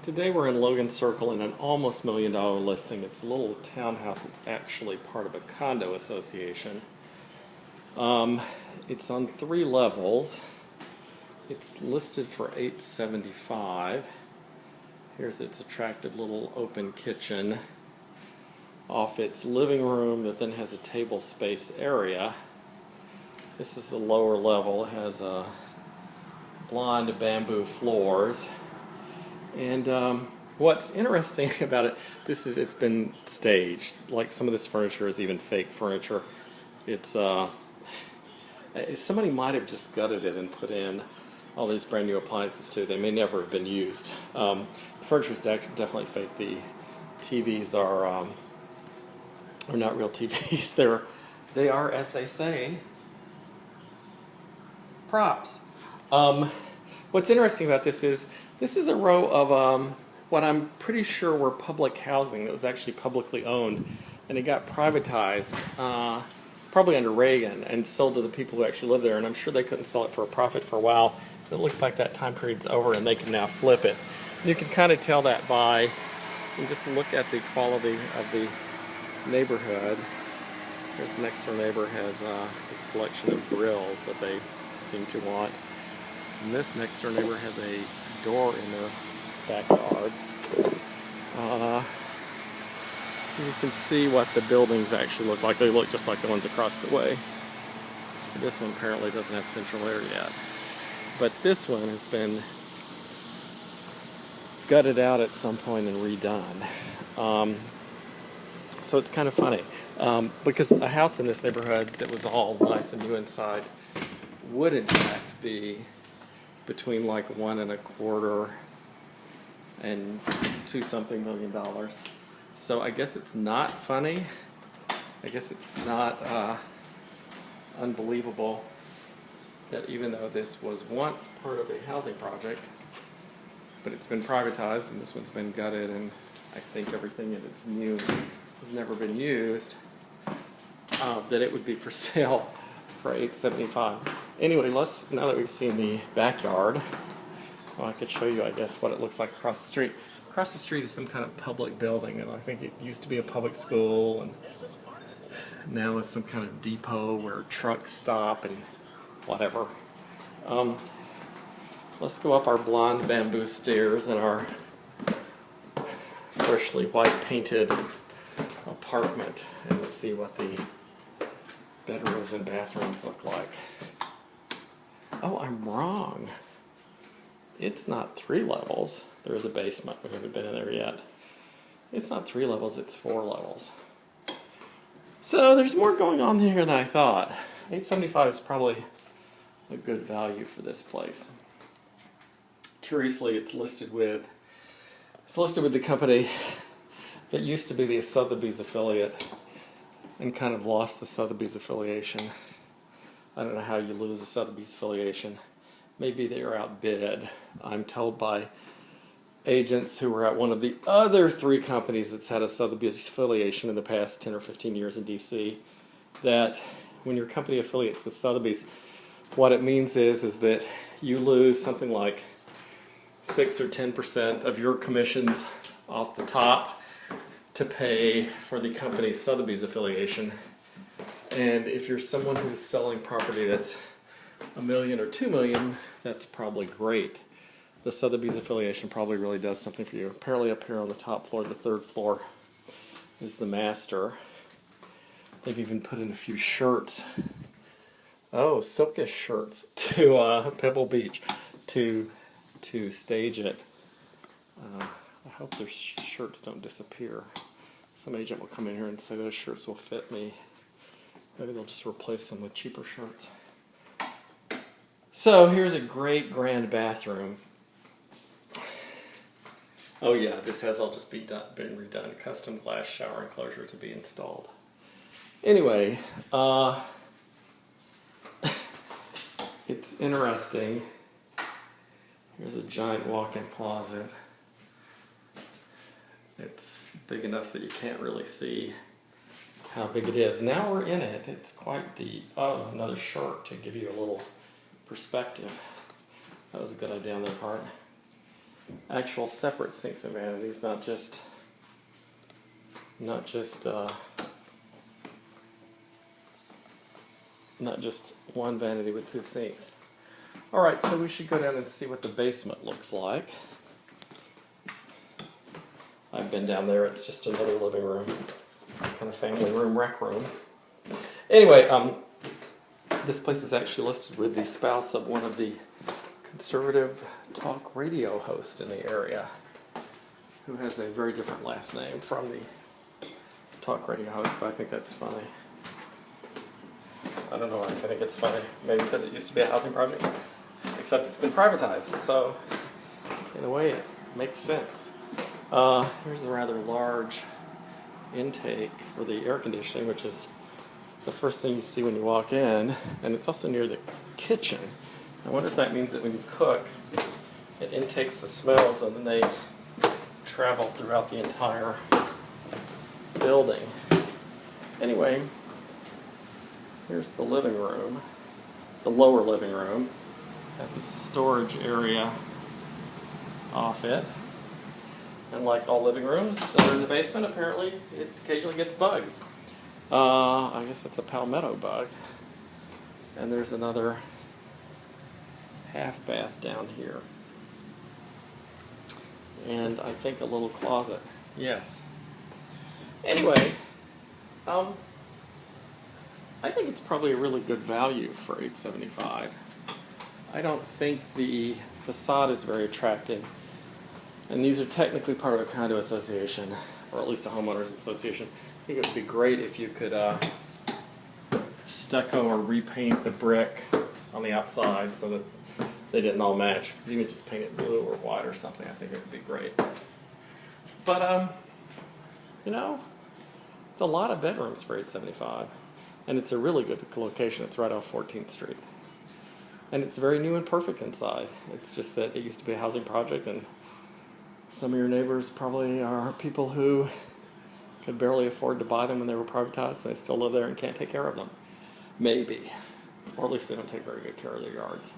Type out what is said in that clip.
Today we're in Logan Circle in an almost $1 million listing. It's a little townhouse. It's actually part of a condo association. It's on 3 levels. It's listed for $875. Here's its attractive little open kitchen off its living room that then has a table space area. This is the lower level. It has blonde bamboo floors. And what's interesting about it, it's been staged. Like some of this furniture is even fake furniture. It's somebody might have just gutted it and put in all these brand new appliances too. They may never have been used. The furniture is definitely fake. The TVs are not real TVs. They are, as they say, props. What's interesting about this is a row of what I'm pretty sure were public housing that was actually publicly owned, and it got privatized probably under Reagan and sold to the people who actually live there, and I'm sure they couldn't sell it for a profit for a while. It looks like that time period's over and they can now flip it. You can kind of tell that by, you just look at the quality of the neighborhood. This next door neighbor has this collection of grills that they seem to want. And this next door neighbor has a door in their backyard. You can see what the buildings actually look like. They look just like the ones across the way. This one apparently doesn't have central air yet. But this one has been gutted out at some point and redone. So it's kind of funny. Because a house in this neighborhood that was all nice and new inside would in fact be between like $1.25 and $2-something million. So I guess it's not funny. I guess it's not unbelievable that even though this was once part of a housing project, but it's been privatized and this one's been gutted, and I think everything in its new has never been used, that it would be for sale for $875. Anyway, now that we've seen the backyard, well, I could show you, I guess, what it looks like across the street. Across the street is some kind of public building, and I think it used to be a public school, and now it's some kind of depot where trucks stop and whatever. Let's go up our blonde bamboo stairs in our freshly white painted apartment and see what the bedrooms and bathrooms look like. Oh, I'm wrong. It's not 3 levels. There is a basement. We haven't been in there yet. It's not 3 levels, it's 4 levels. So there's more going on here than I thought. $875 is probably a good value for this place. Curiously, it's listed with the company that used to be the Sotheby's affiliate and kind of lost the Sotheby's affiliation. I don't know how you lose a Sotheby's affiliation. Maybe they were outbid. I'm told by agents who were at one of the other 3 companies that's had a Sotheby's affiliation in the past 10 or 15 years in DC, that when your company affiliates with Sotheby's, what it means is that you lose something like 6 or 10% of your commissions off the top to pay for the company's Sotheby's affiliation. And if you're someone who's selling property that's $1 million or $2 million, that's probably great. The Sotheby's affiliation probably really does something for you. Apparently up here on the top floor, the 3rd floor, is the master. They've even put in a few shirts. Oh, silkish shirts to Pebble Beach to stage it. I hope their shirts don't disappear. Some agent will come in here and say those shirts will fit me. Maybe they'll just replace them with cheaper shirts. So here's a great grand bathroom. Oh yeah, this has all just been redone. Custom glass shower enclosure to be installed. Anyway, it's interesting. Here's a giant walk-in closet. It's big enough that you can't really see how big it is. Now we're in it. It's quite deep. Oh, another shirt to give you a little perspective. That was a good idea on their part. actual separate sinks and vanities, not just one vanity with 2 sinks. Alright, so we should go down and see what the basement looks like. I've been down there, it's just another living room, kind of family room, rec room. Anyway, this place is actually listed with the spouse of one of the conservative talk radio hosts in the area, who has a very different last name from the talk radio host, but I think that's funny. I don't know why I think it's funny. Maybe because it used to be a housing project, except it's been privatized, so in a way it makes sense. Here's a rather large intake for the air conditioning, which is the first thing you see when you walk in, and it's also near the kitchen. I wonder if that means that when you cook, it intakes the smells and then they travel throughout the entire building. Anyway, here's the living room. The lower living room has a storage area off it. And like all living rooms that are in the basement, apparently it occasionally gets bugs. I guess it's a palmetto bug. And there's another half bath down here. And I think a little closet. Yes. Anyway, I think it's probably a really good value for $875. I don't think the facade is very attractive. And these are technically part of a condo association, or at least a homeowners association. I think it would be great if you could stucco or repaint the brick on the outside so that they didn't all match. If you could just paint it blue or white or something, I think it would be great. But, you know, it's a lot of bedrooms for $875. And it's a really good location. It's right off 14th Street. And it's very new and perfect inside. It's just that it used to be a housing project, and some of your neighbors probably are people who could barely afford to buy them when they were privatized, and they still live there and can't take care of them. Maybe. Or at least they don't take very good care of their yards.